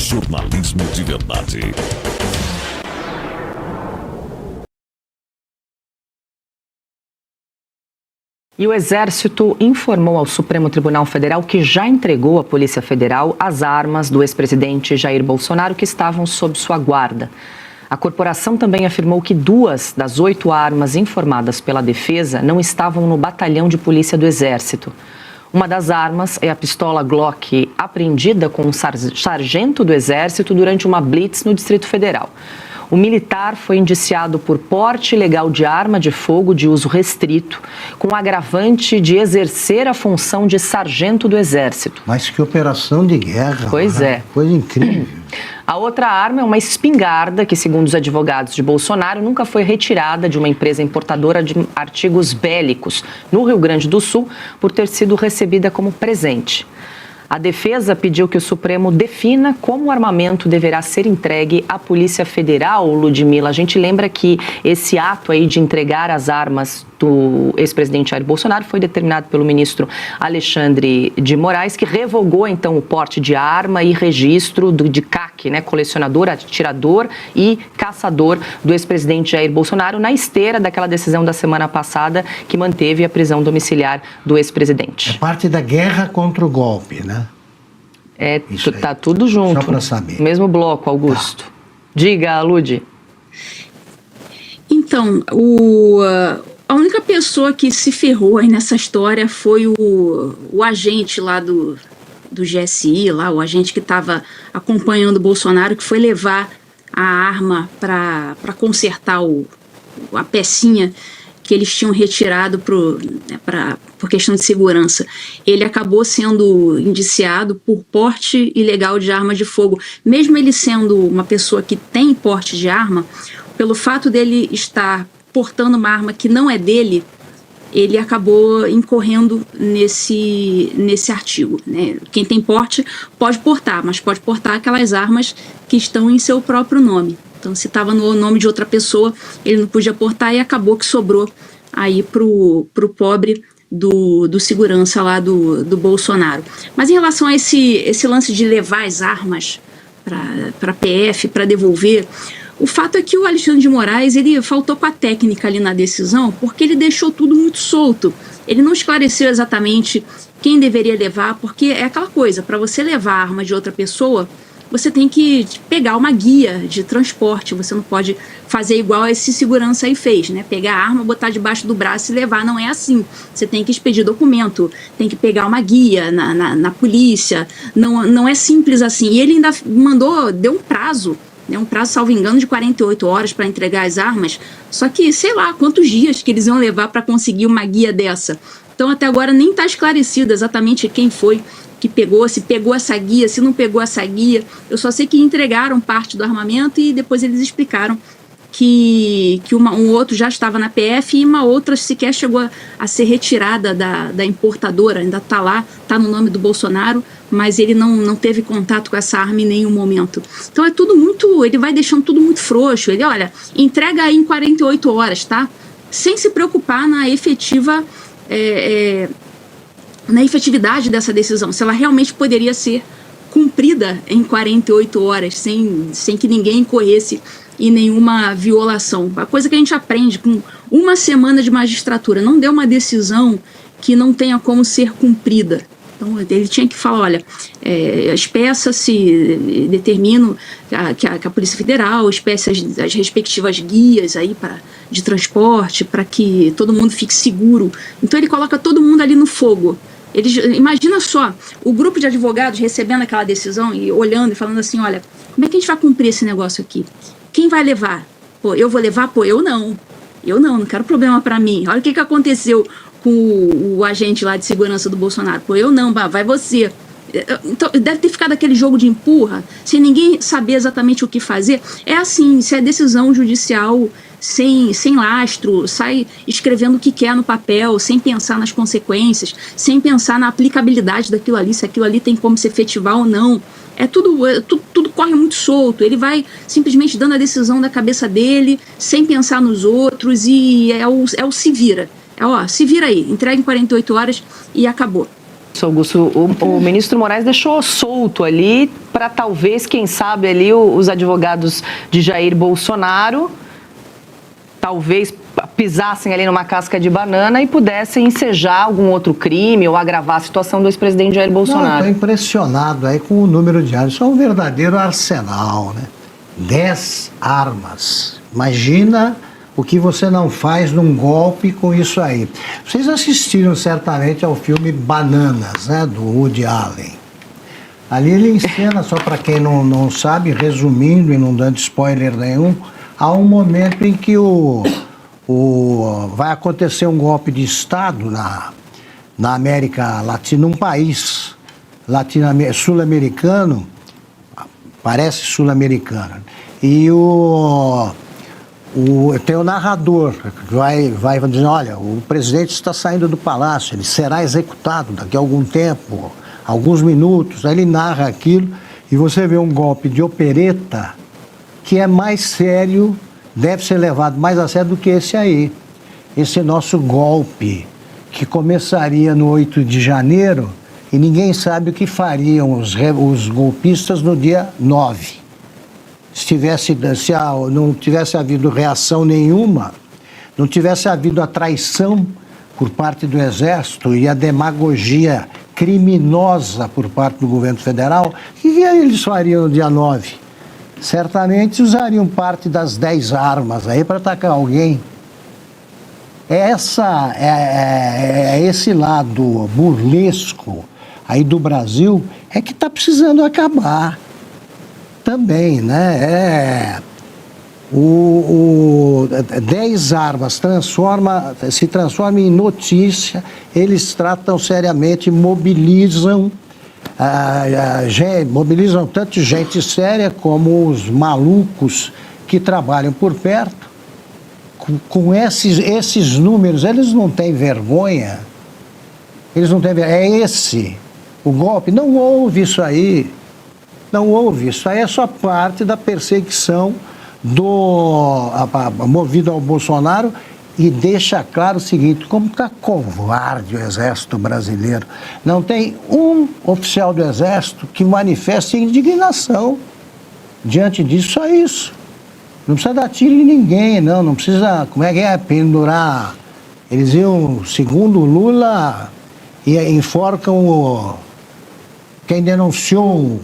Jornalismo de verdade. E o Exército informou ao Supremo Tribunal Federal que já entregou à Polícia Federal as armas do ex-presidente Jair Bolsonaro que estavam sob sua guarda. A corporação também afirmou que 2 das 8 armas informadas pela defesa não estavam no batalhão de polícia do Exército. Uma das armas é a pistola Glock, apreendida com um sargento do Exército durante uma blitz no Distrito Federal. O militar foi indiciado por porte ilegal de arma de fogo de uso restrito, com agravante de exercer a função de sargento do Exército. Mas que operação de guerra. Pois é. Coisa incrível. A outra arma é uma espingarda que, segundo os advogados de Bolsonaro, nunca foi retirada de uma empresa importadora de artigos bélicos no Rio Grande do Sul por ter sido recebida como presente. A defesa pediu que o Supremo defina como o armamento deverá ser entregue à Polícia Federal, Ludmila. A gente lembra que esse ato aí de entregar as armas do ex-presidente Jair Bolsonaro foi determinado pelo ministro Alexandre de Moraes, que revogou então o porte de arma e registro de CAC, né, colecionador, atirador e caçador do ex-presidente Jair Bolsonaro, na esteira daquela decisão da semana passada que manteve a prisão domiciliar do ex-presidente. É parte da guerra contra o golpe, né? Tá tudo junto. Só para saber. Mesmo bloco, Augusto. Tá. Diga, Ludi. Então, a única pessoa que se ferrou aí nessa história foi o agente lá do GSI, lá, o agente que estava acompanhando o Bolsonaro, que foi levar a arma para consertar a pecinha que eles tinham retirado por questão de segurança. Ele acabou sendo indiciado por porte ilegal de arma de fogo. Mesmo ele sendo uma pessoa que tem porte de arma, pelo fato dele estar portando uma arma que não é dele, ele acabou incorrendo nesse artigo, né? Quem tem porte pode portar, mas pode portar aquelas armas que estão em seu próprio nome. Então, se estava no nome de outra pessoa, ele não podia portar e acabou que sobrou aí pro pobre do segurança lá do Bolsonaro. Mas em relação a esse lance de levar as armas para a PF, para devolver, o fato é que o Alexandre de Moraes, ele faltou com a técnica ali na decisão, porque ele deixou tudo muito solto. Ele não esclareceu exatamente quem deveria levar, porque é aquela coisa, para você levar a arma de outra pessoa, você tem que pegar uma guia de transporte, você não pode fazer igual esse segurança aí fez, né? Pegar a arma, botar debaixo do braço e levar, não é assim. Você tem que expedir documento, tem que pegar uma guia na polícia, não é simples assim. E ele ainda deu um prazo, né? Um prazo, salvo engano, de 48 horas para entregar as armas, só que sei lá quantos dias que eles iam levar para conseguir uma guia dessa. Então até agora nem está esclarecido exatamente quem foi que pegou, se pegou essa guia, se não pegou essa guia. Eu só sei que entregaram parte do armamento e depois eles explicaram que um outro já estava na PF e uma outra sequer chegou a ser retirada da importadora, ainda está lá, está no nome do Bolsonaro, mas ele não teve contato com essa arma em nenhum momento. Então é tudo muito, ele vai deixando tudo muito frouxo. Ele, olha, entrega aí em 48 horas, tá? Sem se preocupar na efetividade dessa decisão, se ela realmente poderia ser cumprida em 48 horas, sem que ninguém incorresse em nenhuma violação. A coisa que a gente aprende com uma semana de magistratura, não deu uma decisão que não tenha como ser cumprida. Então ele tinha que falar, olha, espeça-se, determino que a Polícia Federal espeça as respectivas guias aí de transporte para que todo mundo fique seguro. Então ele coloca todo mundo ali no fogo. Imagina só, o grupo de advogados recebendo aquela decisão e olhando e falando assim, olha, como é que a gente vai cumprir esse negócio aqui? Quem vai levar? Pô, eu vou levar? Pô, eu não quero problema para mim. Olha o que aconteceu com o agente lá de segurança do Bolsonaro. Pô, eu não, vai você. Então, deve ter ficado aquele jogo de empurra, sem ninguém saber exatamente o que fazer. É assim, se é decisão judicial sem lastro, sai escrevendo o que quer no papel, sem pensar nas consequências, sem pensar na aplicabilidade daquilo ali, se aquilo ali tem como se efetivar ou não. Tudo corre muito solto, ele vai simplesmente dando a decisão da cabeça dele, sem pensar nos outros, e é o se vira. Se vira aí, entrega em 48 horas e acabou. Augusto, o ministro Moraes deixou solto ali para talvez, quem sabe, ali os advogados de Jair Bolsonaro talvez pisassem ali numa casca de banana e pudessem ensejar algum outro crime ou agravar a situação do ex-presidente Jair Bolsonaro. Estou impressionado aí com o número de armas. Isso é um verdadeiro arsenal, né? 10 armas. Imagina o que você não faz num golpe com isso aí. Vocês assistiram certamente ao filme Bananas, né, do Woody Allen. Ali ele encena, só para quem não sabe, resumindo e não dando spoiler nenhum, há um momento em que vai acontecer um golpe de Estado na América Latina, um país sul-americano, parece sul-americano, e tem o narrador que vai dizendo, olha, o presidente está saindo do palácio, ele será executado daqui a algum tempo, alguns minutos. Aí ele narra aquilo e você vê um golpe de opereta que é mais sério, deve ser levado mais a sério do que esse aí. Esse nosso golpe, que começaria no 8 de janeiro e ninguém sabe o que fariam os golpistas no dia 9. Se não tivesse havido reação nenhuma, não tivesse havido a traição por parte do Exército e a demagogia criminosa por parte do governo federal, o que eles fariam no dia 9? Certamente usariam parte das 10 armas aí para atacar alguém. Esse lado burlesco aí do Brasil é que está precisando acabar também, né? 10 armas se transforma em notícia, eles tratam seriamente, mobilizam tanto gente séria como os malucos que trabalham por perto. Com esses números, eles não têm vergonha. É esse o golpe. Não houve isso aí. Não houve. Isso aí é só parte da perseguição movido ao Bolsonaro, e deixa claro o seguinte, como está covarde o Exército brasileiro. Não tem um oficial do Exército que manifeste indignação diante disso, só isso. Não precisa dar tiro em ninguém, não precisa, pendurar. Eles iam, segundo o Lula, e enforcam quem denunciou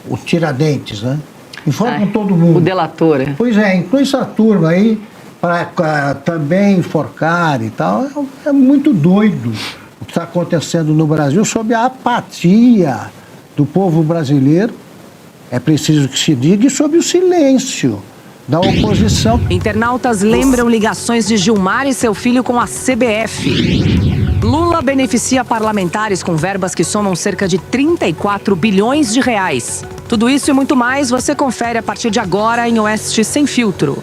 o Tiradentes, né? Enforcam todo mundo. O delator. Pois é, inclui essa turma aí para também enforcar e tal. É muito doido o que está acontecendo no Brasil sob a apatia do povo brasileiro, é preciso que se diga, e sob o silêncio da oposição. Internautas lembram ligações de Gilmar e seu filho com a CBF. Lula beneficia parlamentares com verbas que somam cerca de 34 bilhões de reais. Tudo isso e muito mais você confere a partir de agora em Oeste Sem Filtro.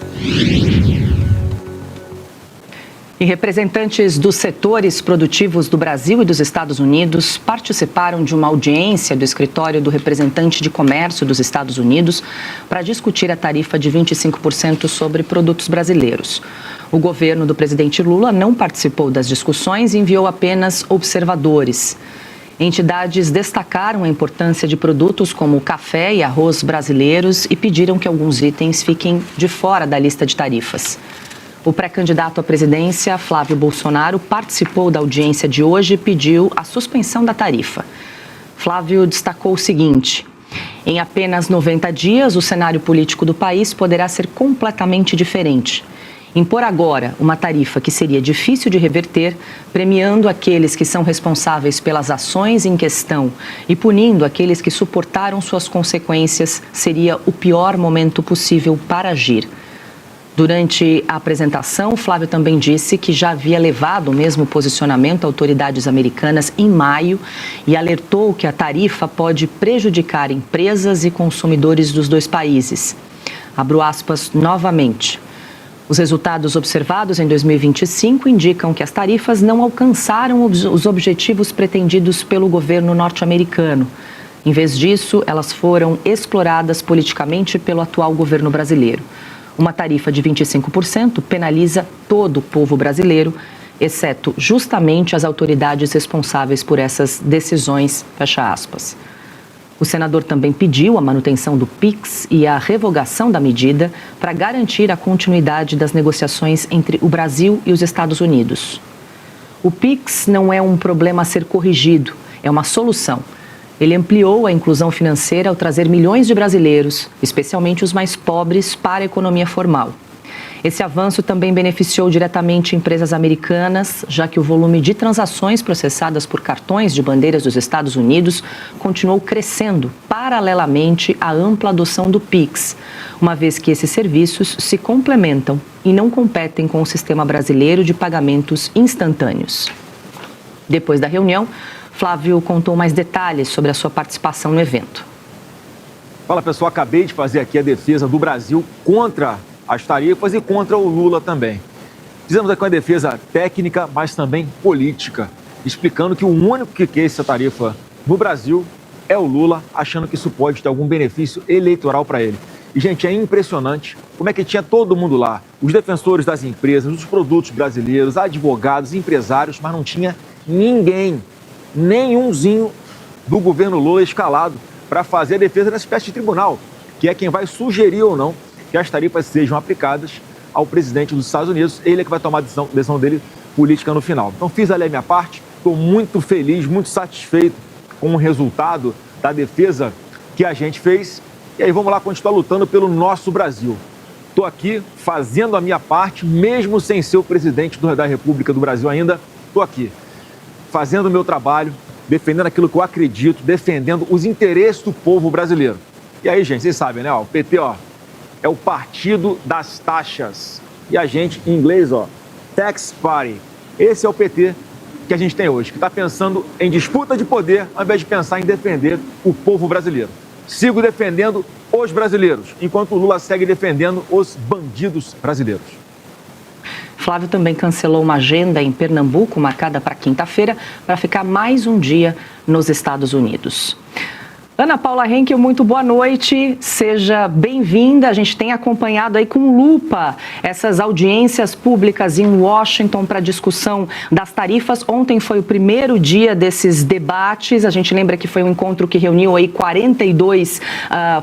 E representantes dos setores produtivos do Brasil e dos Estados Unidos participaram de uma audiência do escritório do representante de comércio dos Estados Unidos para discutir a tarifa de 25% sobre produtos brasileiros. O governo do presidente Lula não participou das discussões e enviou apenas observadores. Entidades destacaram a importância de produtos como café e arroz brasileiros e pediram que alguns itens fiquem de fora da lista de tarifas. O pré-candidato à presidência, Flávio Bolsonaro, participou da audiência de hoje e pediu a suspensão da tarifa. Flávio destacou o seguinte: em apenas 90 dias, o cenário político do país poderá ser completamente diferente. Impor agora uma tarifa que seria difícil de reverter, premiando aqueles que são responsáveis pelas ações em questão e punindo aqueles que suportaram suas consequências, seria o pior momento possível para agir. Durante a apresentação, Flávio também disse que já havia levado o mesmo posicionamento a autoridades americanas em maio e alertou que a tarifa pode prejudicar empresas e consumidores dos dois países. Abro aspas novamente. Os resultados observados em 2025 indicam que as tarifas não alcançaram os objetivos pretendidos pelo governo norte-americano. Em vez disso, elas foram exploradas politicamente pelo atual governo brasileiro. Uma tarifa de 25% penaliza todo o povo brasileiro, exceto justamente as autoridades responsáveis por essas decisões, fecha aspas. O senador também pediu a manutenção do PIX e a revogação da medida para garantir a continuidade das negociações entre o Brasil e os Estados Unidos. O PIX não é um problema a ser corrigido, é uma solução. Ele ampliou a inclusão financeira ao trazer milhões de brasileiros, especialmente os mais pobres, para a economia formal. Esse avanço também beneficiou diretamente empresas americanas, já que o volume de transações processadas por cartões de bandeiras dos Estados Unidos continuou crescendo paralelamente à ampla adoção do PIX, uma vez que esses serviços se complementam e não competem com o sistema brasileiro de pagamentos instantâneos. Depois da reunião, Flávio contou mais detalhes sobre a sua participação no evento. Fala, pessoal, acabei de fazer aqui a defesa do Brasil contra as tarifas e contra o Lula também. Fizemos aqui uma defesa técnica, mas também política, explicando que o único que quer essa tarifa no Brasil é o Lula, achando que isso pode ter algum benefício eleitoral para ele. E, gente, é impressionante como é que tinha todo mundo lá, os defensores das empresas, dos produtos brasileiros, advogados, empresários, mas não tinha ninguém, nenhumzinho do governo Lula escalado para fazer a defesa nessa espécie de tribunal, que é quem vai sugerir ou não que as tarifas sejam aplicadas ao presidente dos Estados Unidos. Ele é que vai tomar a decisão dele política no final. Então, fiz ali a minha parte, estou muito feliz, muito satisfeito com o resultado da defesa que a gente fez. E aí vamos lá continuar lutando pelo nosso Brasil. Estou aqui fazendo a minha parte, mesmo sem ser o presidente da República do Brasil ainda, estou aqui fazendo o meu trabalho, defendendo aquilo que eu acredito, defendendo os interesses do povo brasileiro. E aí, gente, vocês sabem, né? O PT, é o partido das taxas. E a gente, em inglês, Tax Party. Esse é o PT que a gente tem hoje, que está pensando em disputa de poder, ao invés de pensar em defender o povo brasileiro. Sigo defendendo os brasileiros, enquanto o Lula segue defendendo os bandidos brasileiros. Flávio também cancelou uma agenda em Pernambuco, marcada para quinta-feira, para ficar mais um dia nos Estados Unidos. Ana Paula Henkel, muito boa noite, seja bem-vinda. A gente tem acompanhado aí com lupa essas audiências públicas em Washington para discussão das tarifas. Ontem foi o primeiro dia desses debates. A gente lembra que foi um encontro que reuniu aí 42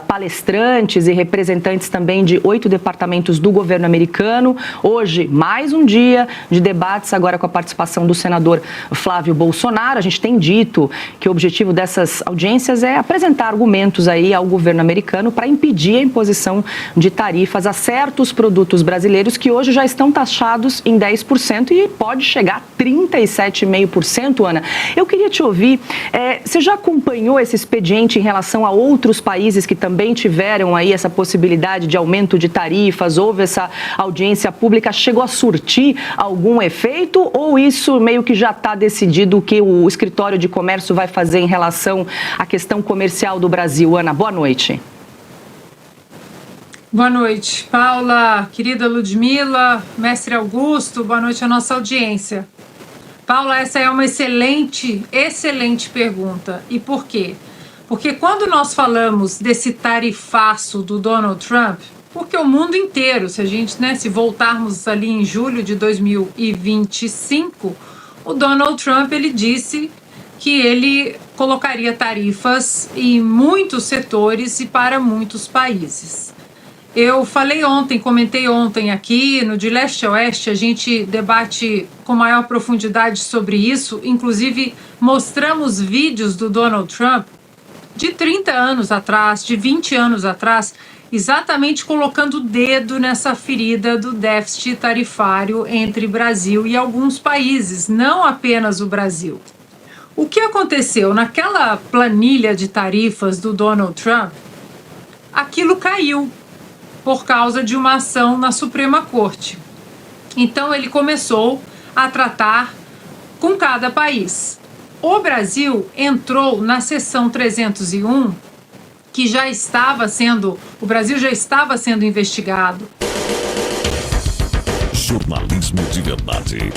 palestrantes e representantes também de 8 departamentos do governo americano. Hoje, mais um dia de debates, agora com a participação do senador Flávio Bolsonaro. A gente tem dito que o objetivo dessas audiências é apresentar argumentos aí ao governo americano para impedir a imposição de tarifas a certos produtos brasileiros que hoje já estão taxados em 10% e pode chegar a 37,5%, Ana. Eu queria te ouvir, você já acompanhou esse expediente em relação a outros países que também tiveram aí essa possibilidade de aumento de tarifas? Houve essa audiência pública, chegou a surtir algum efeito ou isso meio que já está decidido o que o escritório de comércio vai fazer em relação à questão comercial do Brasil? Ana, boa noite. Boa noite, Paula, querida Ludmila, mestre Augusto, boa noite à nossa audiência. Paula, essa é uma excelente pergunta. E por quê? Porque quando nós falamos desse tarifaço do Donald Trump, porque o mundo inteiro, se a gente, se voltarmos ali em julho de 2025, o Donald Trump, ele disse que ele colocaria tarifas em muitos setores e para muitos países. Eu comentei ontem aqui, no De Leste a Oeste, a gente debate com maior profundidade sobre isso, inclusive mostramos vídeos do Donald Trump de 30 anos atrás, de 20 anos atrás, exatamente colocando o dedo nessa ferida do déficit tarifário entre Brasil e alguns países, não apenas o Brasil. O que aconteceu? Naquela planilha de tarifas do Donald Trump, aquilo caiu por causa de uma ação na Suprema Corte. Então ele começou a tratar com cada país. O Brasil entrou na seção 301, que o Brasil já estava sendo investigado. Jornalismo de verdade.